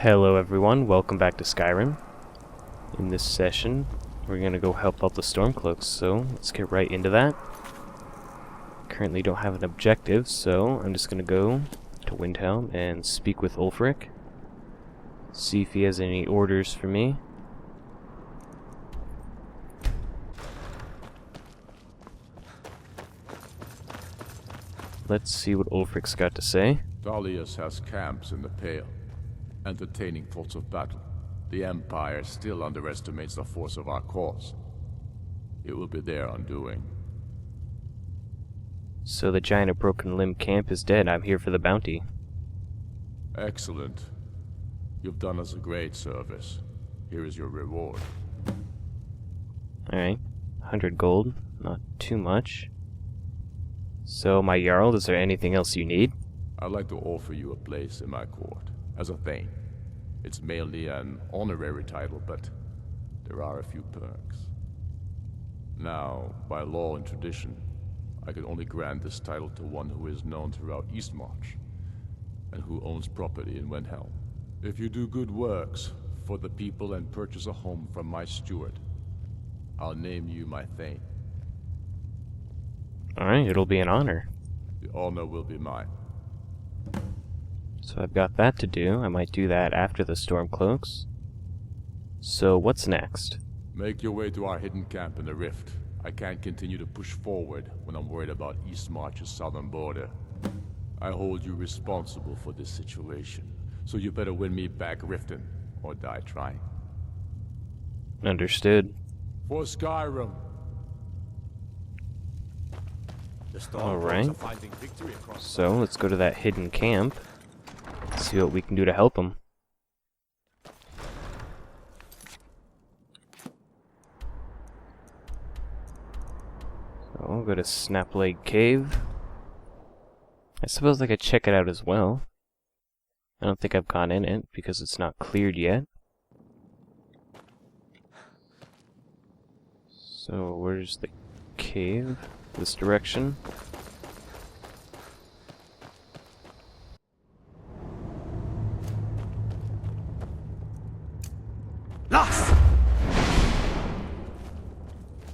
Hello everyone, welcome back to Skyrim. In this session, we're gonna go help out the Stormcloaks, so let's get right into that. Currently don't have an objective, so I'm just gonna go to Windhelm and speak with Ulfric. See if he has any orders for me. Let's see what Ulfric's got to say. Dalius has camps in the Pale, entertaining thoughts of battle. The Empire still underestimates the force of our cause. It will be their undoing. So the giant of Broken Limb camp is dead. I'm here for the bounty. Excellent. You've done us a great service. Here is your reward. Alright, 100 gold, not too much. So, my Jarl, is there anything else you need? I'd like to offer you a place in my court, as a thane. It's mainly an honorary title, but there are a few perks. Now, by law and tradition, I can only grant this title to one who is known throughout Eastmarch, and who owns property in Windhelm. If you do good works for the people and purchase a home from my steward, I'll name you my thane. Alright, it'll be an honor. The honor will be mine. So I've got that to do. I might do that after the Stormcloaks. So what's next? Make your way to our hidden camp in the Rift. I can't continue to push forward when I'm worried about Eastmarch's southern border. I hold you responsible for this situation, so you better win me back Riften, or die trying. Understood. For Skyrim! Alright. So let's go to that hidden camp. See what we can do to help them. So we'll go to Snapleg Cave. I suppose I could check it out as well. I don't think I've gone in it because it's not cleared yet. So where's the cave? This direction.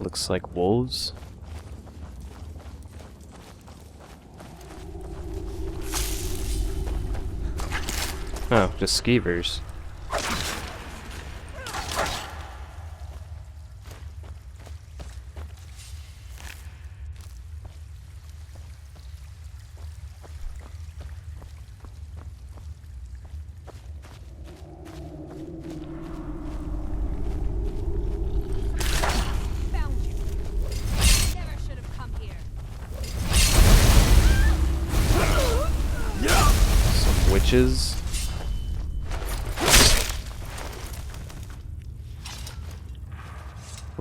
Looks like wolves. Oh, just skeevers. Witches.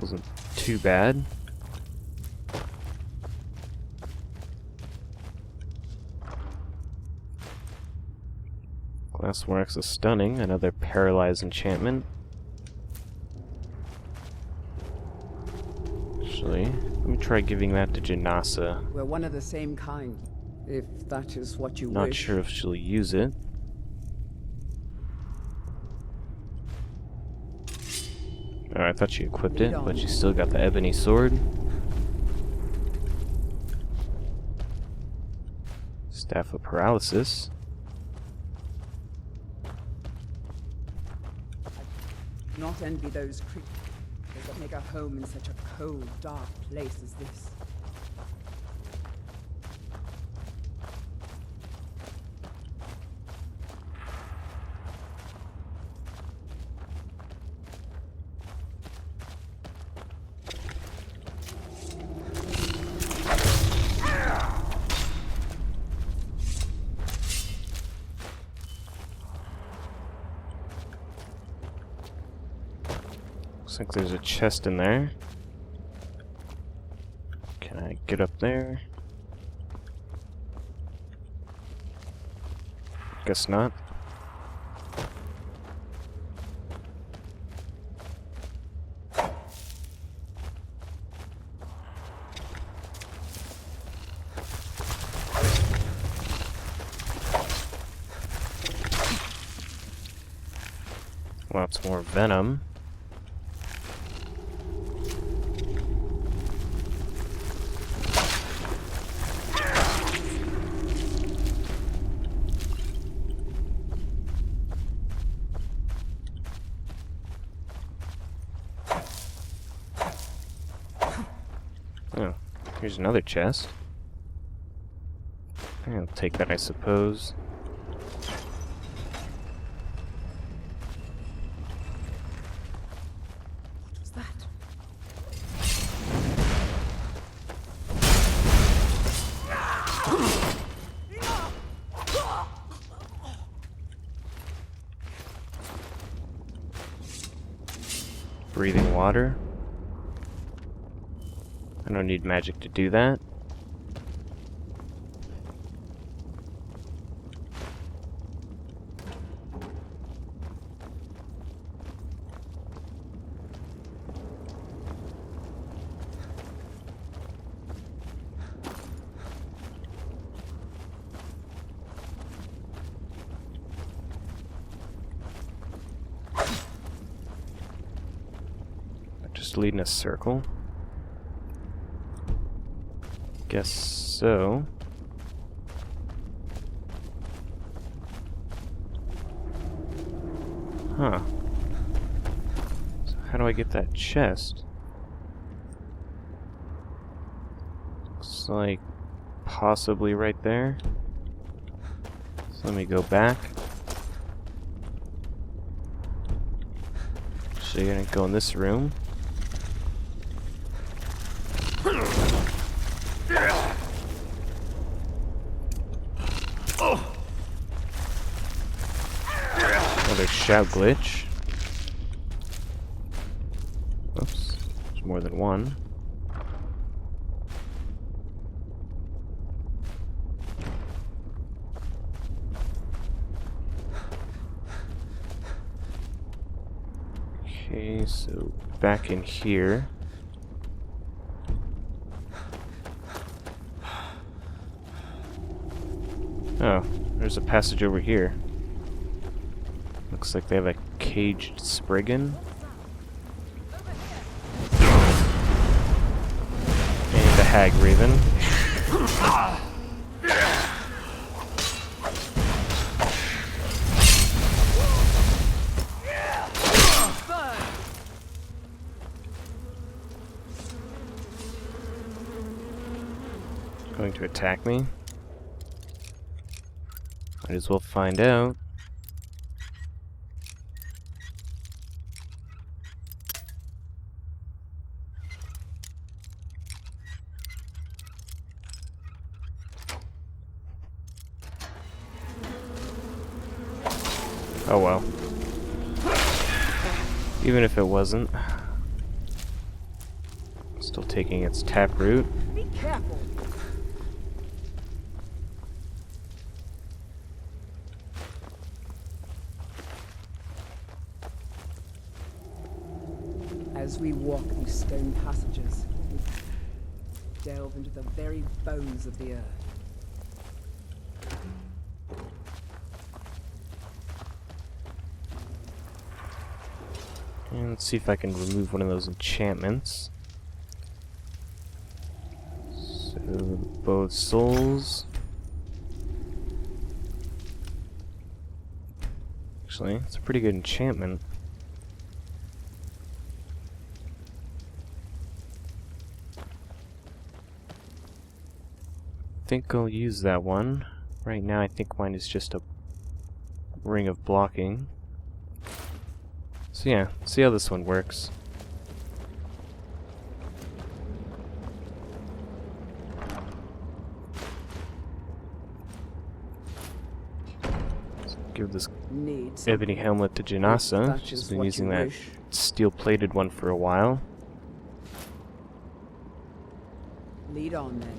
Wasn't too bad. Glassworks is stunning. Another paralyzed enchantment. Actually, let me try giving that to Janasa. We're one of the same kind. If that is what you wish. Not sure if she'll use it. Oh, I thought she equipped it, but she still got the ebony sword. Staff of Paralysis. I do not envy those creatures that make a home in such a cold, dark place as this. Looks like there's a chest in there. Can I get up there? Guess not. Lots more venom. Oh, here's another chest. I'll take that, I suppose. What's that? Breathing water. I don't need magic to do that. Just lead in a circle. Guess so. Huh. So how do I get that chest? Looks like possibly right there. So let me go back. So you're gonna go in this room. Another shout glitch. Oops, there's more than one. Okay, so back in here. Oh, there's a passage over here. Looks like they have a caged Spriggan. And a Hag Raven. Going to attack me. Might as well find out. Oh well. Even if it wasn't. Still taking its taproot. Be careful. As we walk these stone passages, we delve into the very bones of the earth. And let's see if I can remove one of those enchantments. So, Bow of Souls. Actually, it's a pretty good enchantment. I think I'll use that one. Right now I think mine is just a ring of blocking. So yeah, see how this one works. Let's give this ebony helmet to Janasa. She's been using that steel-plated one for a while. Lead on then.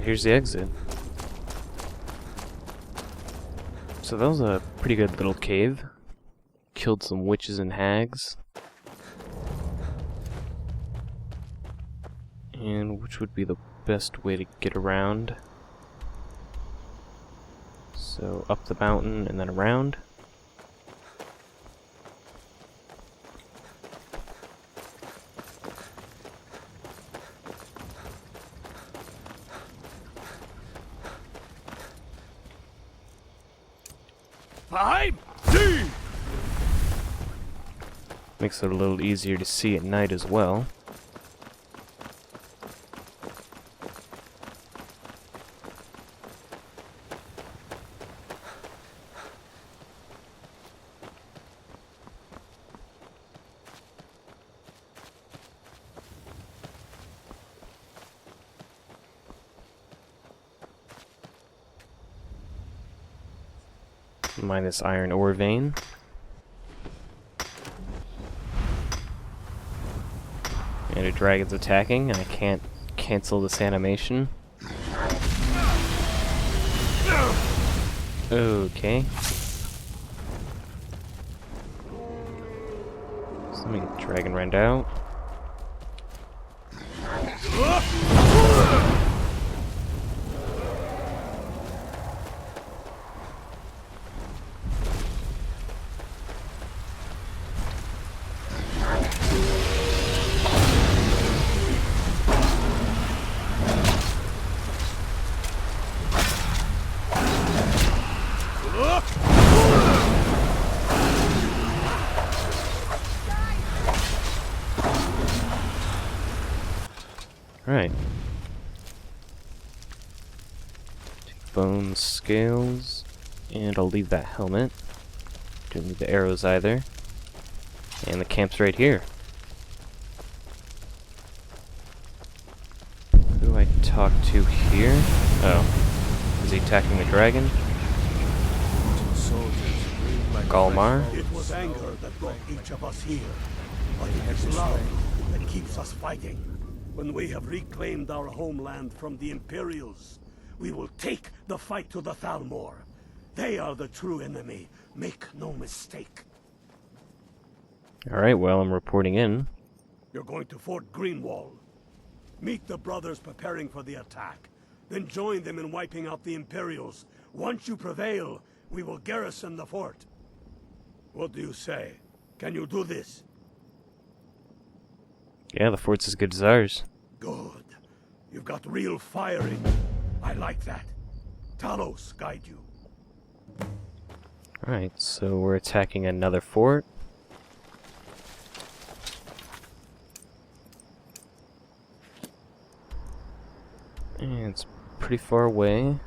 here's the exit. So that was a pretty good little cave. Killed some witches and hags. And which would be the best way to get around? So up the mountain and then around. Makes it a little easier to see at night as well. Minus iron ore vein. And a dragon's attacking, and I can't cancel this animation. Okay. So let me get the dragon rend out. Right. Bones, scales, and I'll leave that helmet. Don't need the arrows either. And the camp's right here. Who do I talk to here? Oh. Is he attacking the dragon? Galmar? It was anger that brought each of us here. But it is love that keeps us fighting. When we have reclaimed our homeland from the Imperials, we will take the fight to the Thalmor. They are the true enemy. Make no mistake. Alright, well, I'm reporting in. You're going to Fort Greenwall. Meet the brothers preparing for the attack. Then join them in wiping out the Imperials. Once you prevail, we will garrison the fort. What do you say? Can you do this? Yeah, the fort's as good as ours. Good. You've got real fire in you. I like that. Talos guide you. Alright, so we're attacking another fort. And it's pretty far away.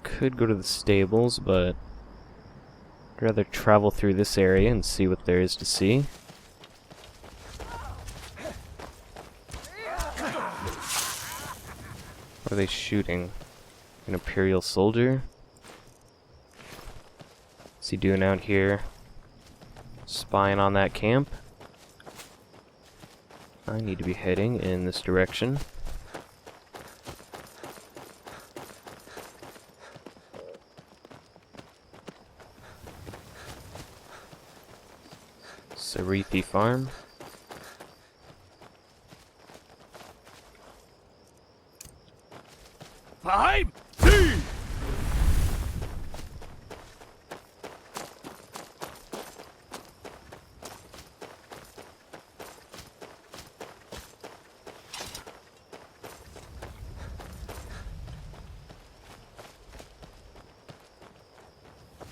Could go to the stables, but I'd rather travel through this area and see what there is to see. What are they shooting? An Imperial soldier? What's he doing out here? Spying on that camp? I need to be heading in this direction. Sarethi Farm. I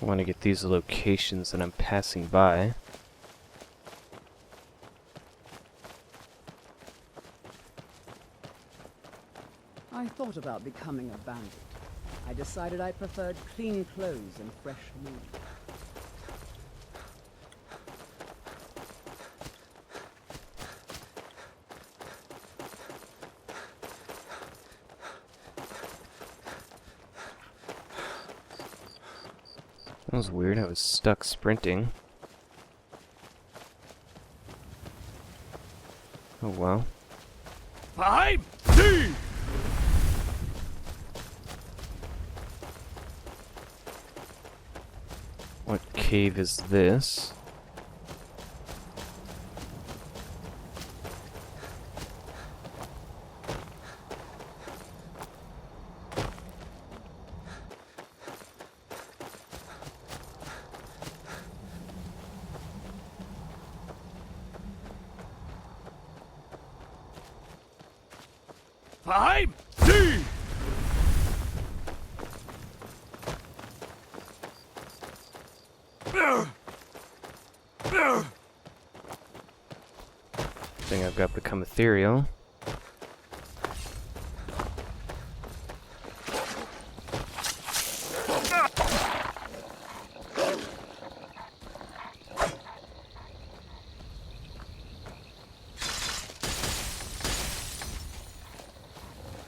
want to get these locations that I'm passing by. I thought about becoming a bandit. I decided I preferred clean clothes and fresh meat. That was weird, I was stuck sprinting. Oh well. What cave is this? Five, three. Thing I've got become ethereal.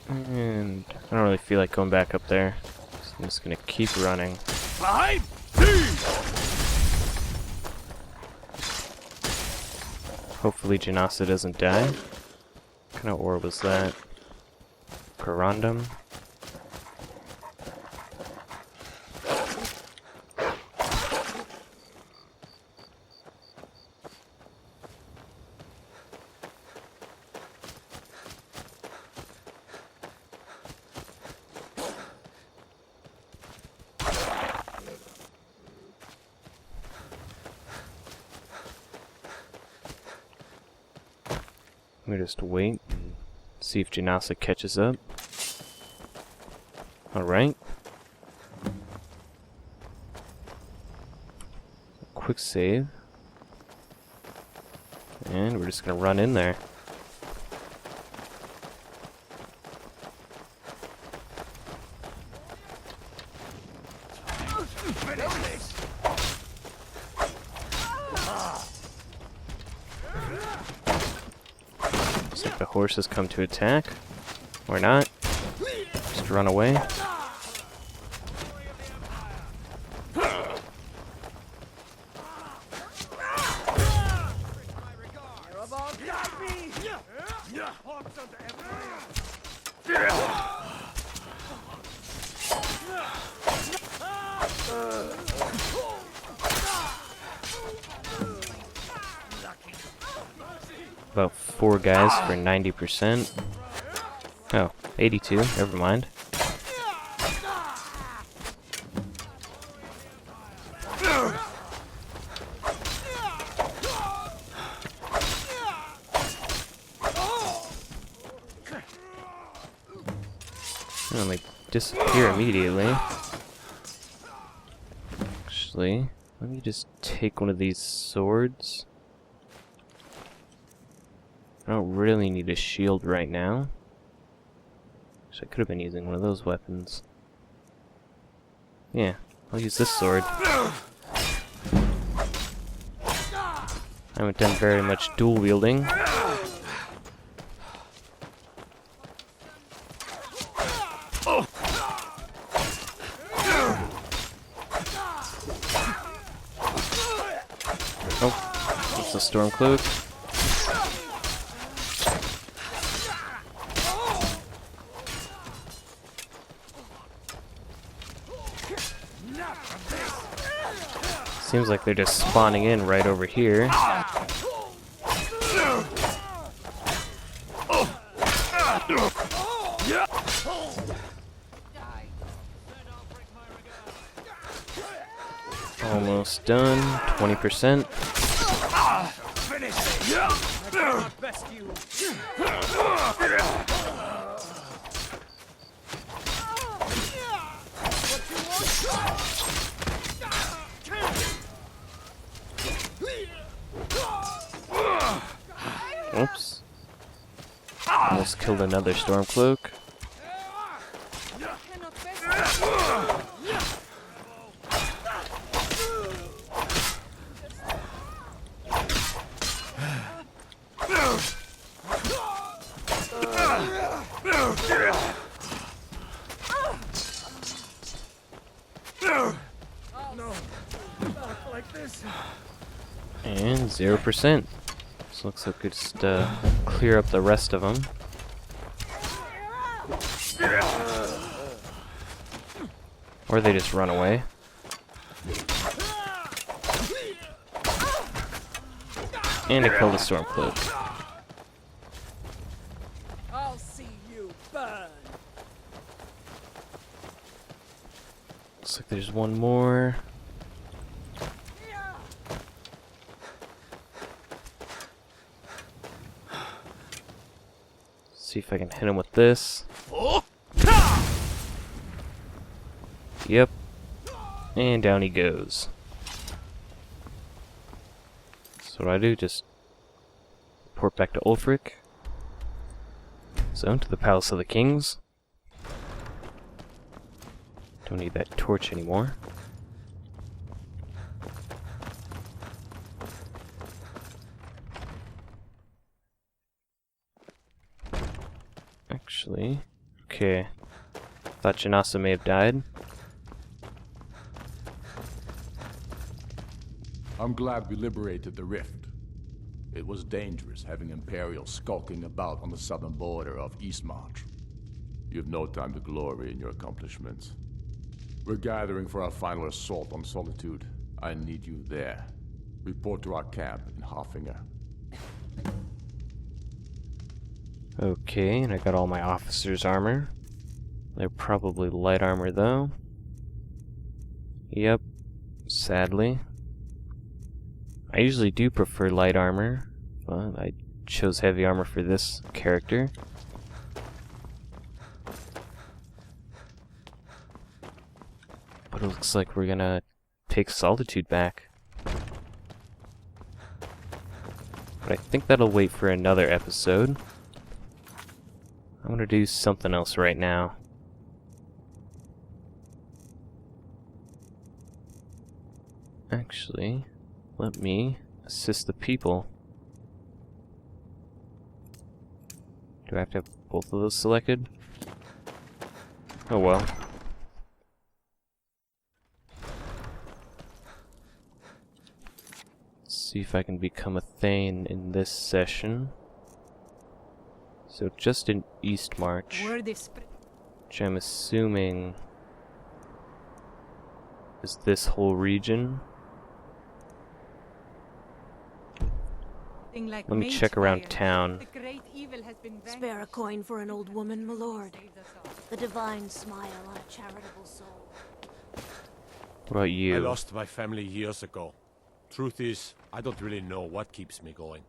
And I don't really feel like going back up there. So I'm just gonna keep running. 5, 3. Hopefully Janasa doesn't die. What kind of ore was that? Corundum? Let me just wait and see if Janasa catches up. Alright. Quick save. And we're just gonna run in there. Looks like the horse has come to attack. Or not. Just run away. About 4 guys for 90%. Oh, 82, never mind. And they disappear immediately. Actually, let me just take one of these swords. I don't really need a shield right now. Actually, I could have been using one of those weapons. Yeah, I'll use this sword. I haven't done very much dual wielding. Oh, that's a Stormcloak. Seems like they're just spawning in right over here. Almost done. 20%. Oops. Almost killed another Stormcloak. And 0%. So looks like we just clear up the rest of them. Or they just run away. And I killed the Stormcloaks. I'll see you burn. Looks like there's one more. See if I can hit him with this. Yep. And down he goes. So what do? Just report back to Ulfric. So, to the Palace of the Kings. Don't need that torch anymore. Actually, okay. Thought Janasa may have died. I'm glad we liberated the rift. It was dangerous having Imperials skulking about on the southern border of Eastmarch. You have no time to glory in your accomplishments. We're gathering for our final assault on Solitude. I need you there. Report to our camp in Hoffinger. Okay, and I got all my officers' armor. They're probably light armor though. Yep, sadly. I usually do prefer light armor, but I chose heavy armor for this character. But it looks like we're gonna take Solitude back. But I think that'll wait for another episode. I'm gonna do something else right now. Actually, let me assist the people. Do I have to have both of those selected? Oh well. Let's see if I can become a Thane in this session. So just in Eastmarch, which I'm assuming is this whole region. Let me check around town. Spare a coin for an old woman, my lord. The divine smile on a charitable soul. What about you? I lost my family years ago. Truth is, I don't really know what keeps me going.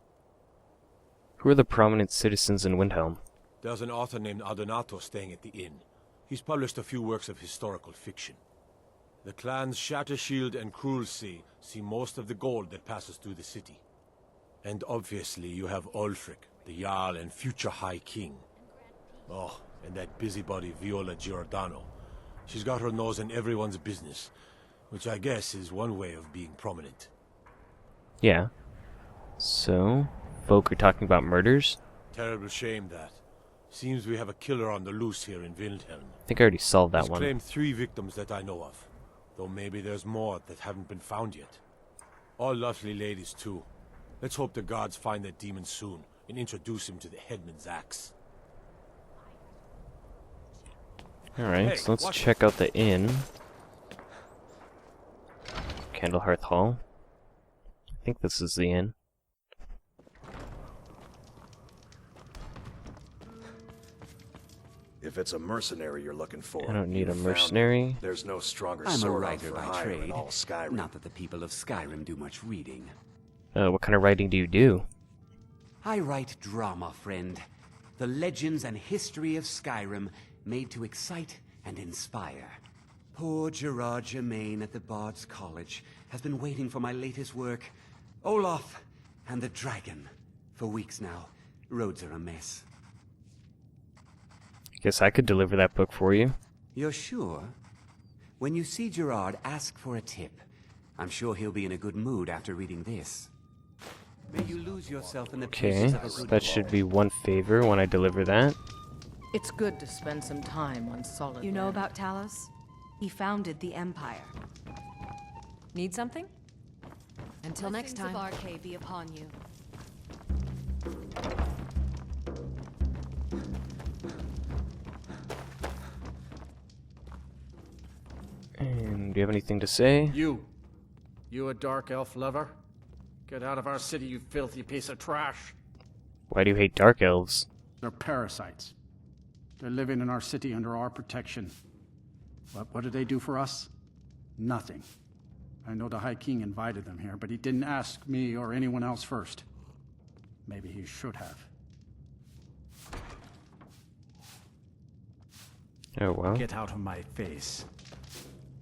Who are the prominent citizens in Windhelm? There's an author named Adonato staying at the inn. He's published a few works of historical fiction. The clans Shattershield and Cruelsea see most of the gold that passes through the city. And obviously you have Ulfric, the Jarl and future High King. Oh, and that busybody Viola Giordano. She's got her nose in everyone's business, which I guess is one way of being prominent. Yeah. So, folk are talking about murders? Terrible shame that. Seems we have a killer on the loose here in Windhelm. I think I already solved that He's one. claimed 3 victims that I know of. Though maybe there's more that haven't been found yet. All lovely ladies too. Let's hope the gods find that demon soon and introduce him to the headman's axe. Alright, Hey, so let's watch check out the inn. Candlehearth Hall. I think this is the inn. If it's a mercenary you're looking for, I don't need a you found mercenary. him. There's no stronger I'm a sword writer for by hire trade. in all Skyrim. Not that the people of Skyrim do much reading. What kind of writing do you do? I write drama, friend. The legends and history of Skyrim made to excite and inspire. Poor Gerard Germain at the Bard's College has been waiting for my latest work, Olaf and the Dragon, for weeks now. Roads are a mess. I guess I could deliver that book for you. You're sure? When you see Gerard, ask for a tip. I'm sure he'll be in a good mood after reading this. May you lose yourself in the Okay, pages of a so good that book. should be one favor when I deliver that. It's good to spend some time on solid You know land. about Talos? He founded the Empire. Need something? Until next time. Blessings of Arcade be upon you. And do you have anything to say? You a dark elf lover? Get out of our city, you filthy piece of trash. Why do you hate dark elves? They're parasites. They're living in our city under our protection. But what did they do for us? Nothing. I know the High King invited them here, but he didn't ask me or anyone else first. Maybe he should have. Oh well. Get out of my face.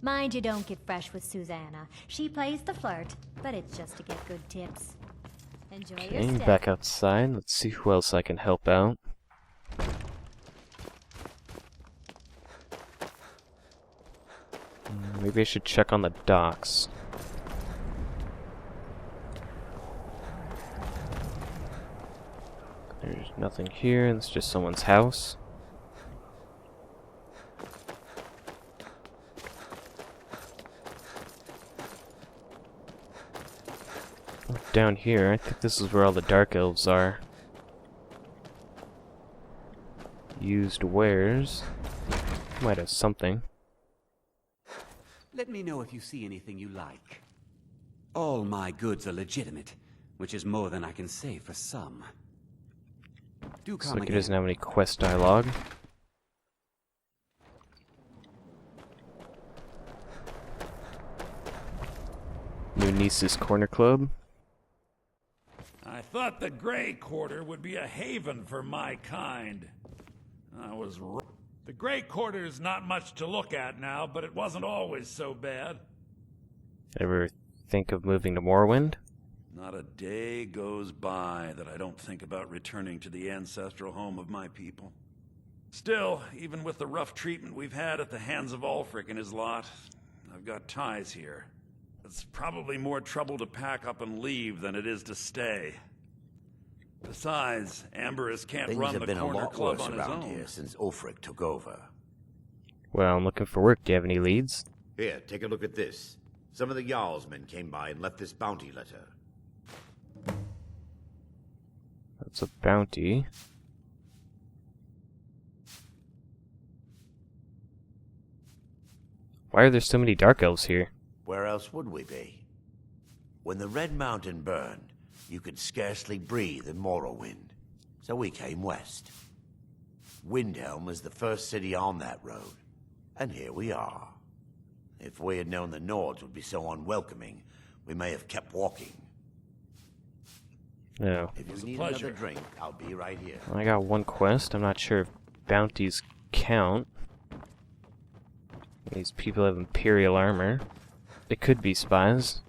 Mind you don't get fresh with Susanna. She plays the flirt, but it's just to get good tips. Enjoy your Okay, stay. back outside. Let's see who else I can help out. Maybe I should check on the docks. There's nothing here, it's just someone's house. Down here, I think this is where all the dark elves are. Used wares. Might have something. Let me know if you see anything you like. All my goods are legitimate, which is more than I can say for some. Do Looks come like it again. doesn't have any quest dialogue. New Niece's Corner Club. I thought the Grey Quarter would be a haven for my kind. I was wrong. The Grey Quarter is not much to look at now, but it wasn't always so bad. Ever think of moving to Morrowind? Not a day goes by that I don't think about returning to the ancestral home of my people. Still, even with the rough treatment we've had at the hands of Ulfric and his lot, I've got ties here. It's probably more trouble to pack up and leave than it is to stay. Besides, Embers can't run the corner club on his own. Here since Ulfric took over. Well, I'm looking for work. Do you have any leads? Here, take a look at this. Some of the Jarl's men came by and left this bounty letter. That's a bounty. Why are there so many dark elves here? Where else would we be? When the Red Mountain burned, you could scarcely breathe in Morrowind, so we came west. Windhelm was the first city on that road, and here we are. If we had known the Nords would be so unwelcoming, we may have kept walking. No. If you need another drink, I'll be right here. I got one quest. I'm not sure if bounties count. These people have Imperial armor. It could be spies.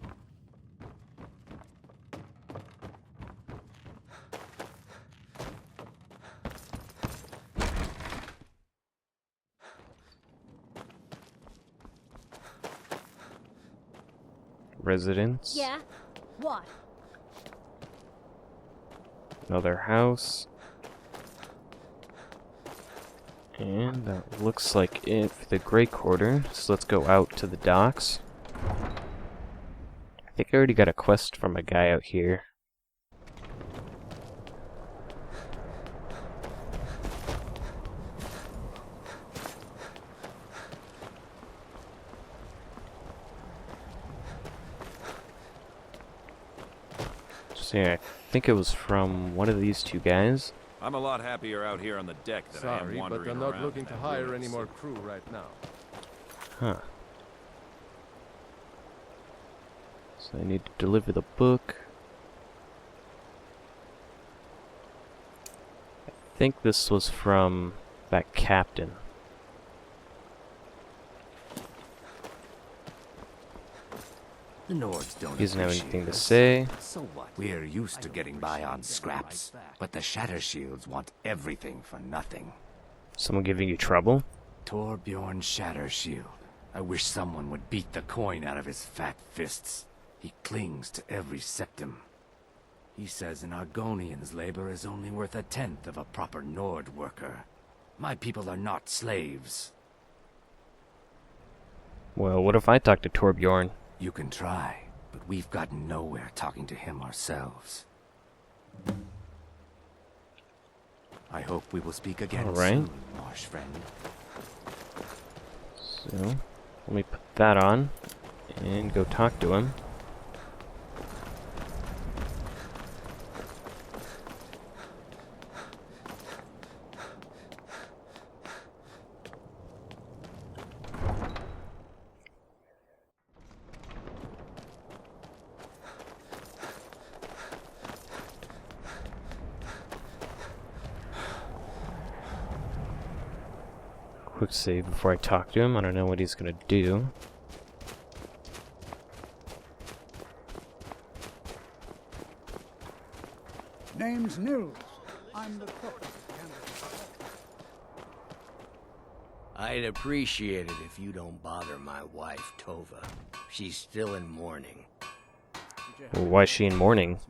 Residents. Yeah? What? Another house. And that looks like it for the Grey Quarter. So let's go out to the docks. I think I already got a quest from a guy out here. So yeah, I think it was from one of these two guys. I'm a lot happier out here on the deck than I am wandering but they're not around looking to that hire ruined any more city. crew right now. Huh. So I need to deliver the book. I think this was from that captain. The Nords don't He doesn't have appreciate anything to us. say. So what? We're used to getting by on scraps, but the Shatter Shields want everything for nothing. Someone giving you trouble? Torbjorn Shatter Shield. I wish someone would beat the coin out of his fat fists. He clings to every septum. He says an Argonian's labor is only worth a tenth of a proper Nord worker. My people are not slaves. Well, what if I talk to Torbjorn? You can try, but we've gotten nowhere talking to him ourselves. I hope we will speak again soon, marsh friend. So, let me put that on and go talk to him. quick save before I talk to him. I don't know what he's gonna do. Name's Nils. I'm the cook. I'd appreciate it if you don't bother my wife, Tova. She's still in mourning. Well, why is she in mourning?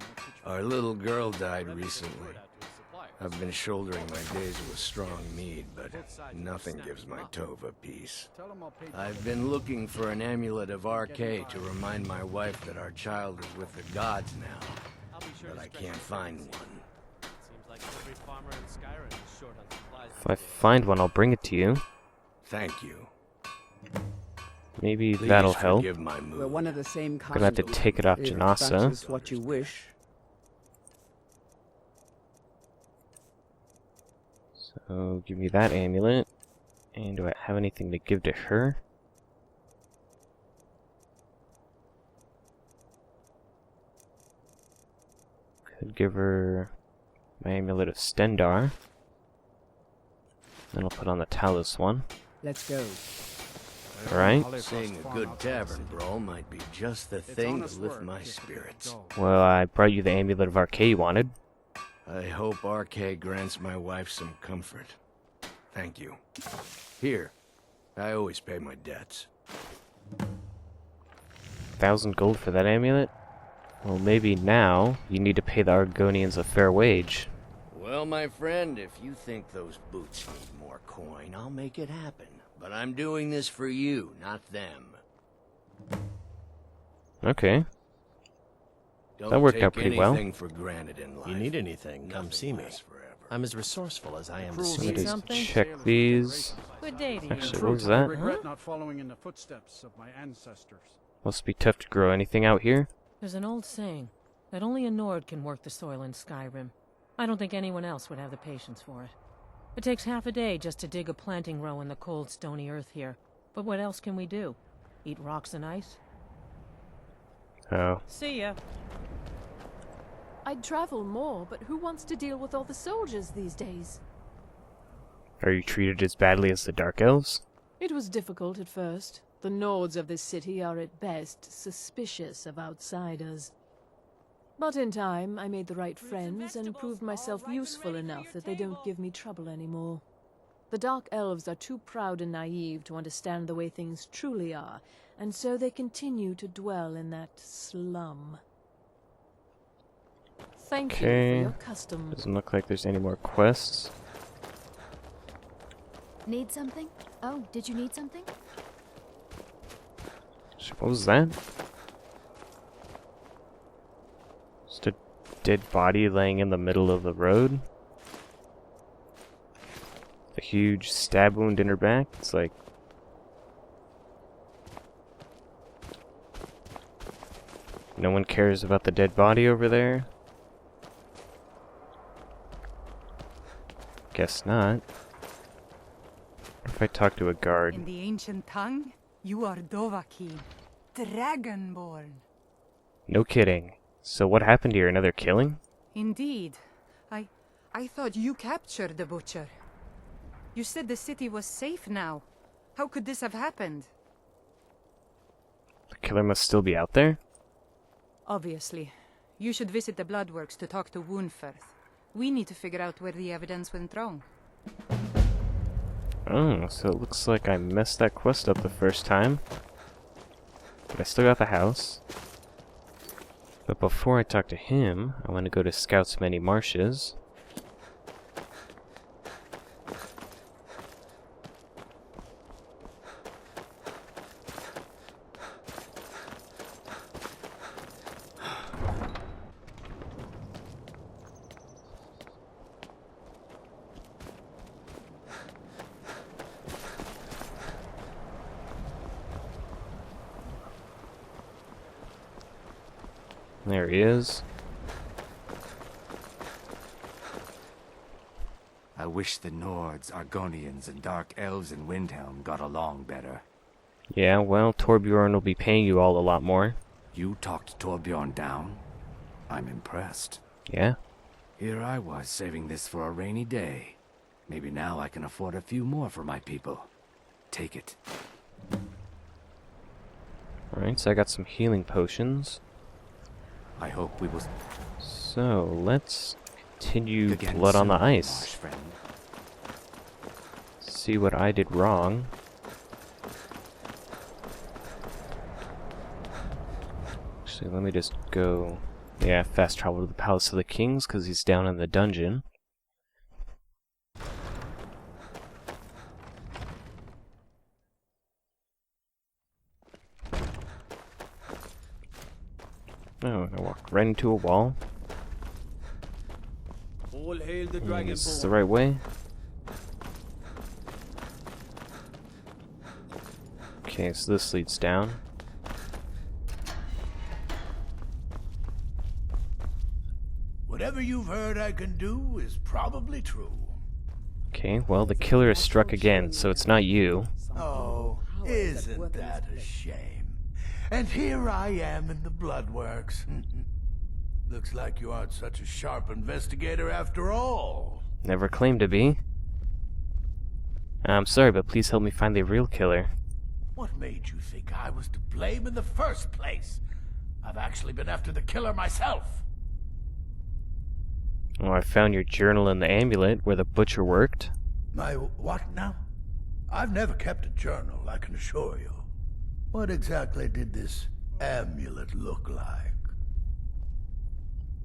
Our little girl died recently. I've been shouldering my days with strong mead, but nothing gives my Tova peace. I've been looking for an amulet of RK to remind my wife that our child is with the gods now, but I can't find one. If I find one, I'll bring it to you. Thank you. Maybe Please that'll help. We're one of the same kind. Gonna have to take it off If Janasa. that is what you wish. So give me that amulet. And do I have anything to give to her? Could give her my amulet of Stendar. Then I'll put on the Talos one. Let's go. Alright. Seeing a good tavern brawl might be just the thing to lift my spirits. Well, I brought you the amulet of RK you wanted. I hope RK grants my wife some comfort. Thank you. Here, I always pay my debts. 1,000 gold for that amulet? Well, maybe now you need to pay the Argonians a fair wage. Well, my friend, if you think those boots need more coin, I'll make it happen. But I'm doing this for you, not them. Okay. Don't That worked take out pretty well. anything for granted in life. You need anything, come see me. lasts forever. I'm as resourceful as I am So sweet. just check these. Good day to you. Actually, what was I that? regret not following in the footsteps of my ancestors. Must be tough to grow anything out here. There's an old saying that only a Nord can work the soil in Skyrim. I don't think anyone else would have the patience for it. It takes half a day just to dig a planting row in the cold, stony earth here. But what else can we do? Eat rocks and ice? Oh. See ya. I'd travel more, but who wants to deal with all the soldiers these days? Are you treated as badly as the Dark Elves? It was difficult at first. The Nords of this city are at best suspicious of outsiders. But in time, I made the right friends and proved myself useful enough that they don't give me trouble anymore. The Dark Elves are too proud and naive to understand the way things truly are, and so they continue to dwell in that slum. Thank you for Okay. your custom. Doesn't look like there's any more quests. Need something? Oh, did you need something? What was that? Just a dead body laying in the middle of the road. A huge stab wound in her back. It's like... no one cares about the dead body over there? Guess not. What if I talk to a guard? In the ancient tongue, you are Dovahkiin, Dragonborn. No kidding. So what happened here? Another killing? Indeed. I thought you captured the Butcher. You said the city was safe now. How could this have happened? The killer must still be out there? Obviously. You should visit the Bloodworks to talk to Woundfirth. We need to figure out where the evidence went wrong. Oh, so it looks like I messed that quest up the first time. But I still got the house. But before I talk to him, I want to go to Scout's Many Marshes. There he is. I wish the Nords, Argonians, and Dark Elves in Windhelm got along better. Yeah, well, Torbjorn will be paying you all a lot more. You talked Torbjorn down? I'm impressed. Yeah? Here I was saving this for a rainy day. Maybe now I can afford a few more for my people. take it. Alright, so I got some healing potions. I hope we will... So, let's continue Again Blood on the soon, Ice. marsh friend. See what I did wrong. Actually, let me just go... Yeah, fast travel to the Palace of the Kings, because he's down in the dungeon. Oh, I walked right into a wall. All hail the Is this the right way? Okay, so this leads down. Whatever you've heard I can do is probably true. Okay, well, the killer has struck again, so it's not you. Oh, isn't that a shame? And here I am in the Bloodworks. Looks like you aren't such a sharp investigator after all. Never claimed to be. I'm sorry, but please help me find the real killer. What made you think I was to blame in the first place? I've actually been after the killer myself. Oh, I found your journal and the amulet where the butcher worked. My what now? I've never kept a journal, I can assure you. What exactly did this amulet look like?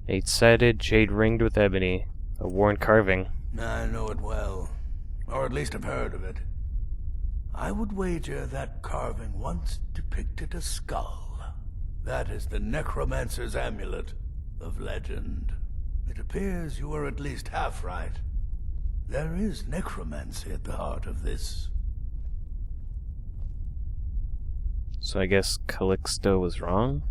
8-sided, jade ringed with ebony. A worn carving. I know it well. Or at least I've heard of it. I would wager that carving once depicted a skull. That is the necromancer's amulet of legend. It appears you were at least half right. There is necromancy at the heart of this. So I guess Calixto was wrong?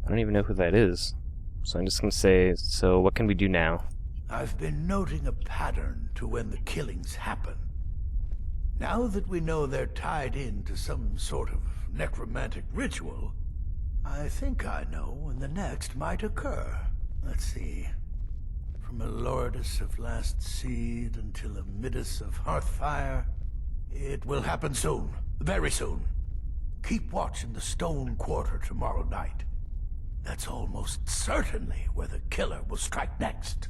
I don't even know who that is. So I'm just gonna say, so what can we do now? I've been noting a pattern to when the killings happen. Now that we know they're tied into some sort of necromantic ritual, I think I know when the next might occur. Let's see. From a Lourdes of Last Seed until a Middas of Hearthfire, it will happen soon. Very soon. Keep watch in the Stone Quarter tomorrow night. That's almost certainly where the killer will strike next.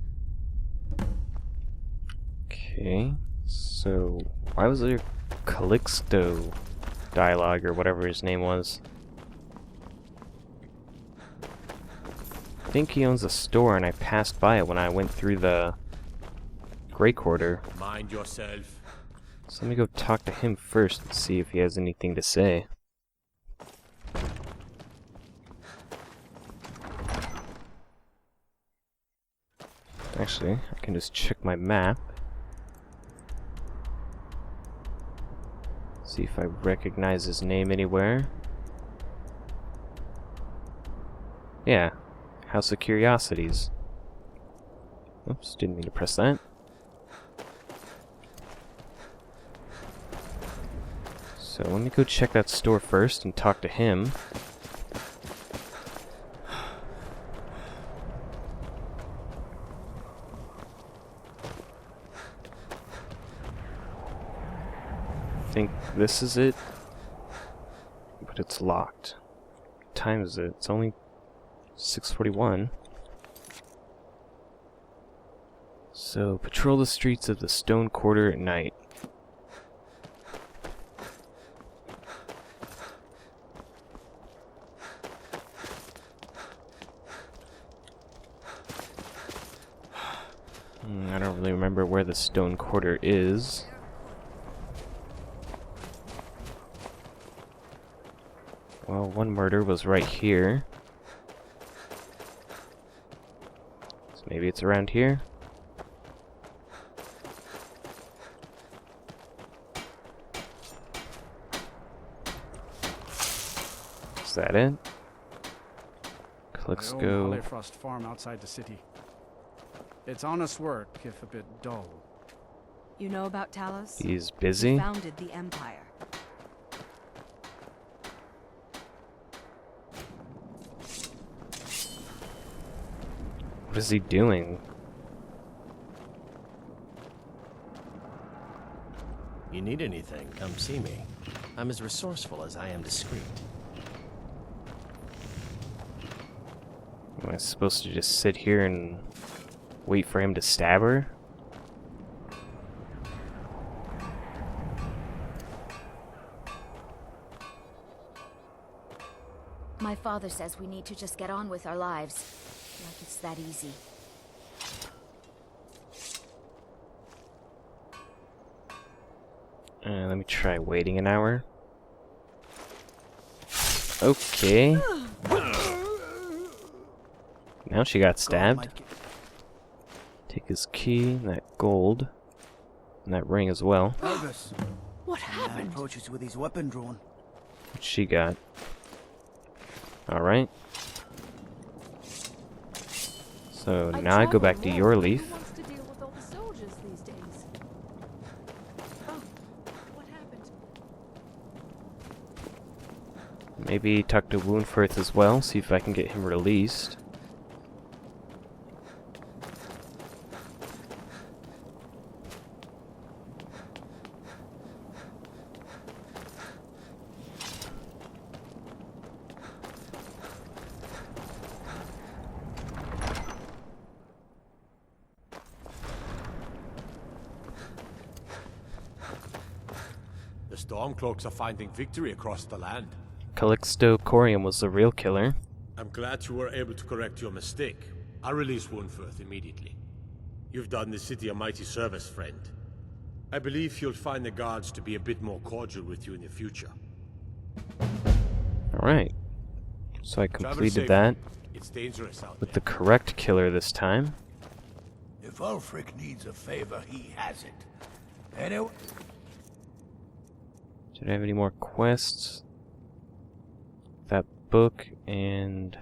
Okay, so why was there Calixto dialogue or whatever his name was? I think he owns a store and I passed by it when I went through the Grey Quarter. Mind yourself. So let me go talk to him first and see if he has anything to say. Actually, I can just check my map. See if I recognize his name anywhere. Yeah, House of Curiosities. Oops, didn't mean to press that. So let me go check that store first and talk to him. I think this is it, but it's locked. What time is it? It's only 6:41. So patrol the streets of the Stone Quarter at night. I don't really remember where the Stone Quarter is. Well, one murder was right here. So maybe it's around here? Is that it? Let's I own go. Hollyfrost Farm outside the city. It's honest work, if a bit dull. You know about Talos? He's busy. He founded the Empire. What is he doing? You need anything, come see me. I'm as resourceful as I am discreet. Am I supposed to just sit here and wait for him to stab her? My father says we need to just get on with our lives. Like it's that easy. Let me try waiting an hour. Okay. Now she got stabbed. Take his key, that gold, and that ring as well. Elvis, what happened? Approaches with his weapon drawn. What she got? Alright. So now I go back to your leaf. Who wants to deal with all the soldiers these days? Oh, what happened? Maybe talk to Woundfirth as well, see if I can get him released. The Stormcloaks are finding victory across the land. Calixto Corium was the real killer. I'm glad you were able to correct your mistake. I'll release Woundfirth immediately. You've done the city a mighty service, friend. I believe you'll find the guards to be a bit more cordial with you in the future. Alright. So I completed that It's dangerous out with the correct killer this time. If Ulfric needs a favor, he has it. Anyway. Did I have any more quests? That book, and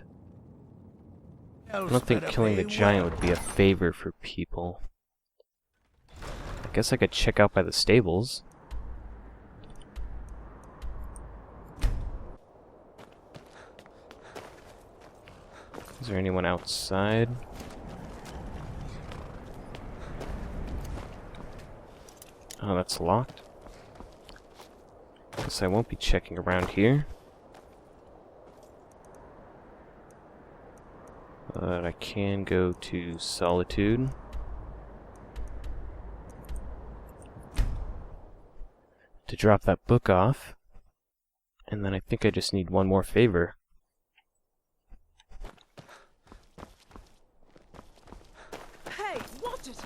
I don't think killing the giant would be a favor for people. I guess I could check out by the stables. Is there anyone outside? Oh, that's locked. Guess I won't be checking around here. But I can go to Solitude. To drop that book off. And then I think I just need one more favor. Hey, watch it!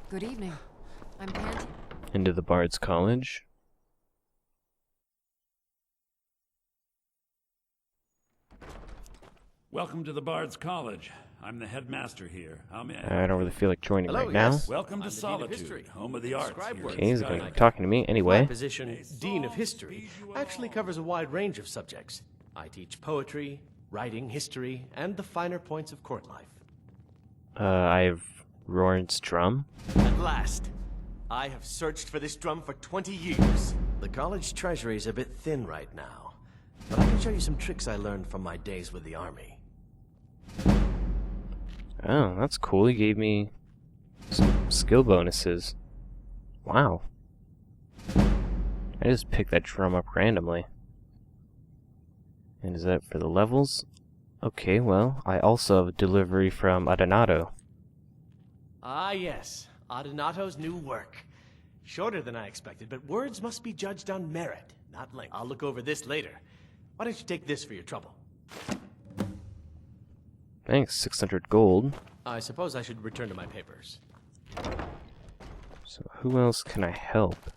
Good evening. I'm panting. Into the Bard's College. Welcome to the Bard's College. I'm the headmaster here. How may I? I don't really feel like joining right now. Welcome to Solitude, home of the arts. Here Okay, he's at going to Skyrim. be talking to me My anyway. position, Dean of History, actually covers a wide range of subjects. I teach poetry, writing, history, and the finer points of court life. I have Roran's drum. At last! I have searched for this drum for 20 years. The college treasury is a bit thin right now, but I can show you some tricks I learned from my days with the army. Oh, that's cool. He gave me some skill bonuses. Wow. I just picked that drum up randomly. And is that for the levels? Okay, well, I also have a delivery from Adonato. Ah yes, Adonato's new work. Shorter than I expected, but words must be judged on merit, not length. I'll look over this later. Why don't you take this for your trouble? Thanks, 600 gold. I suppose I should return to my papers. So who else can I help?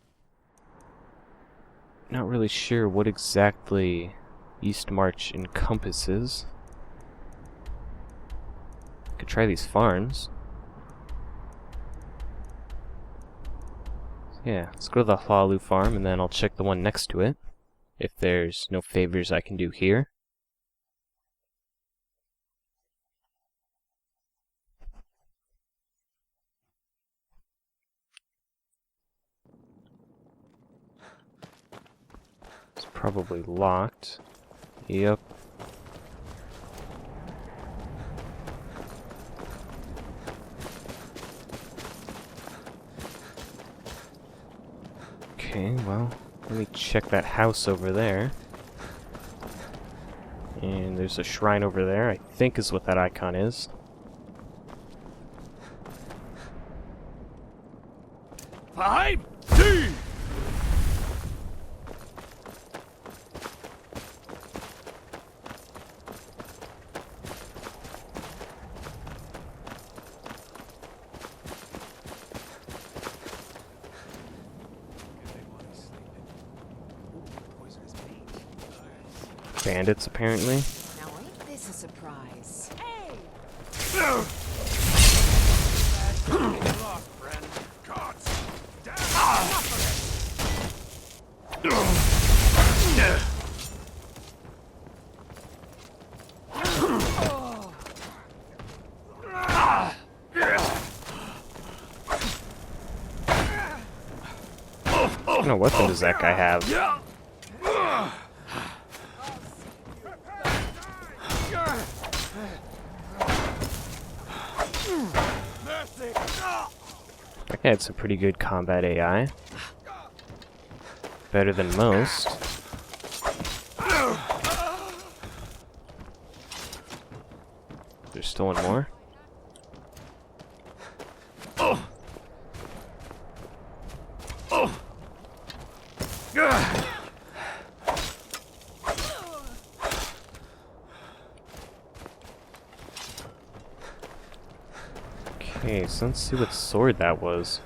Not really sure what exactly Eastmarch encompasses. Could try these farms. Yeah, let's go to the Hlalu farm and then I'll check the one next to it. If there's no favors I can do here. It's probably locked. Yep. Okay, well, let me check that house over there. And there's a shrine over there, I think is what that icon is. Five, two. Bandits, apparently. Now ain't this a surprise? What kind of weapon does that guy have? That guy had some pretty good combat AI. Better than most. There's still one more. Okay, so let's see what sword that was.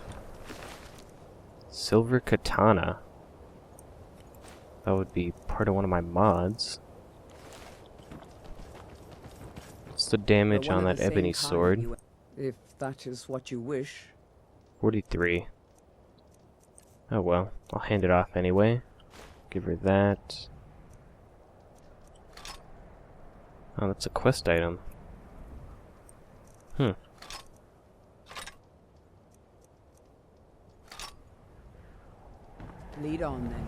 Silver katana. That would be part of one of my mods. What's the damage on that ebony sword? If that is what you wish. 43. Oh well, I'll hand it off anyway. Give her that. Oh, that's a quest item. Lead on then.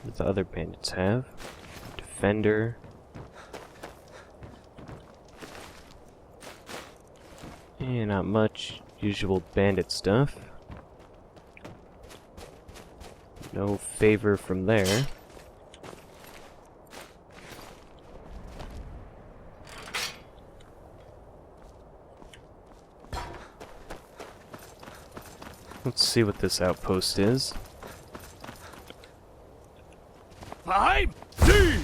What do the other bandits have? Defender. And not much usual bandit stuff. No favor from there. Let's see what this outpost is. 5, 2.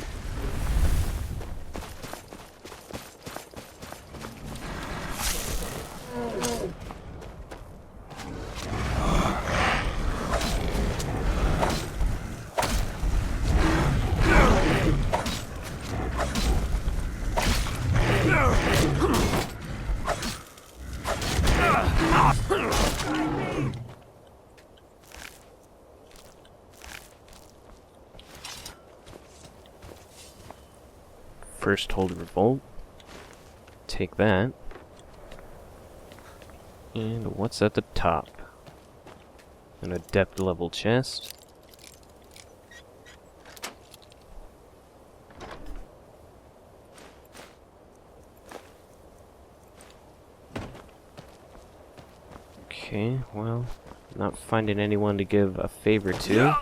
First hold revolt. Take that. And what's at the top? An adept level chest. Okay, well, not finding anyone to give a favor to.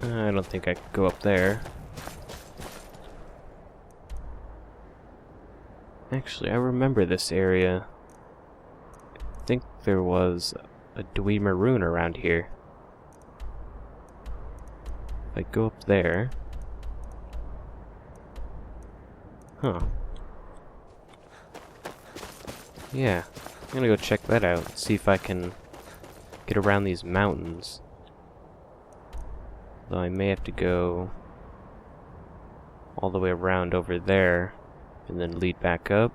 I don't think I could go up there. Actually, I remember this area. I think there was a Dweeb Maroon around here. If I go up there... Huh. Yeah, I'm gonna go check that out, see if I can get around these mountains. Though I may have to go all the way around over there and then lead back up,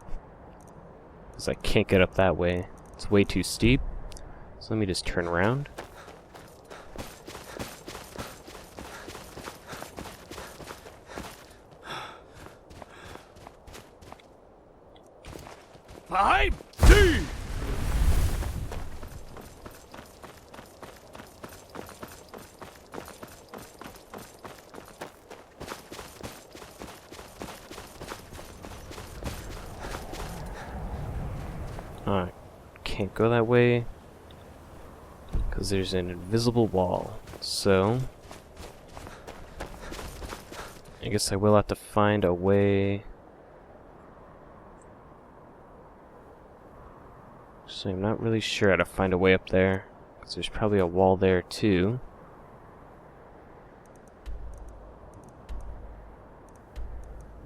because I can't get up that way. It's way too steep. So let me just turn around. Five, 2. Alright, can't go that way because there's an invisible wall. So I guess I will have to find a way. So I'm not really sure how to find a way up there, because there's probably a wall there too.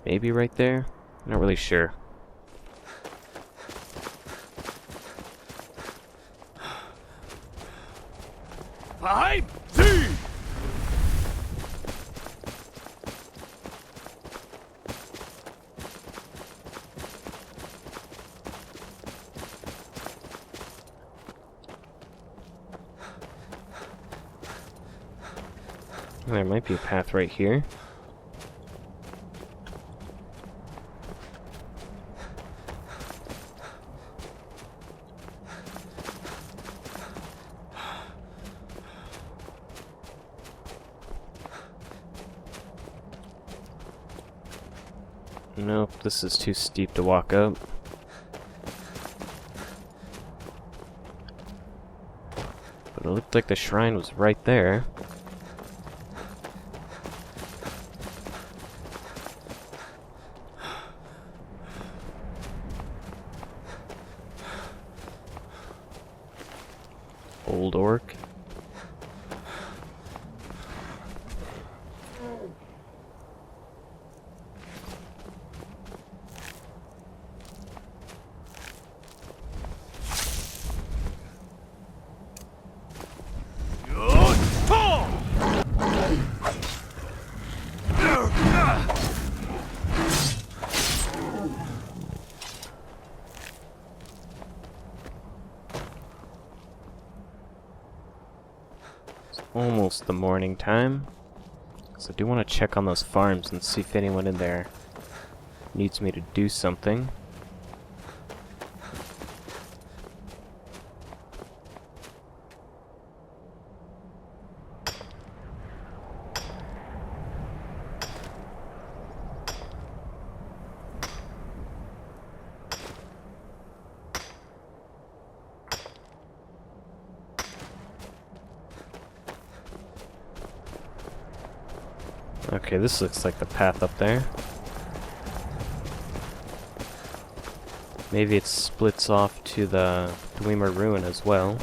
Maybe right there? Not really sure. There might be a path right here. Nope, this is too steep to walk up. But it looked like the shrine was right there. Old orc. Almost the morning time, so I do want to check on those farms and see if anyone in there needs me to do something. Okay, this looks like the path up there. Maybe it splits off to the Dwemer Ruin as well.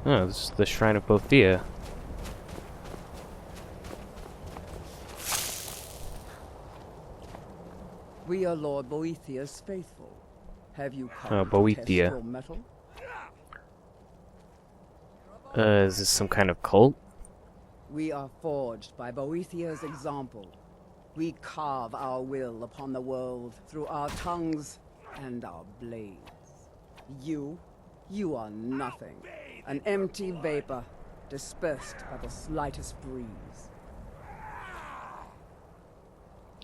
Oh, this is the Shrine of Boethiah. We are Lord Boethiah's faithful. Have you come to test Boethiah. your metal? Is this some kind of cult? We are forged by Boethiah's example. We carve our will upon the world through our tongues and our blades. You are nothing. An empty vapor, dispersed by the slightest breeze.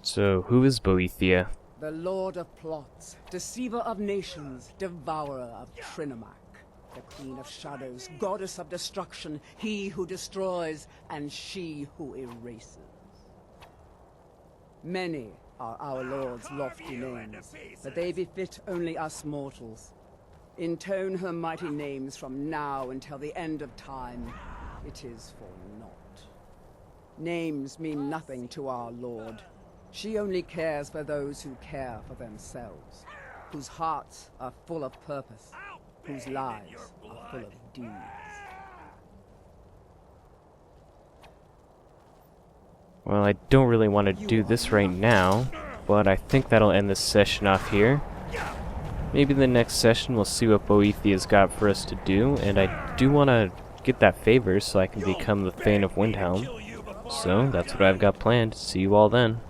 So, who is Boethiah? The Lord of Plots, Deceiver of Nations, Devourer of Trinomac. The Queen of Shadows, Goddess of Destruction, he who destroys, and she who erases. Many are our Lord's lofty names, but they befit only us mortals. Intone her mighty names from now until the end of time, it is for naught. Names mean nothing to our Lord. She only cares for those who care for themselves, whose hearts are full of purpose, whose lives are full of deeds. Well, I don't really want to do this right now, but I think that'll end this session off here. Maybe the next session we'll see what Boethiah's got for us to do, and I do want to get that favor so I can become the Thane of Windhelm. So, that's what I've got planned. See you all then.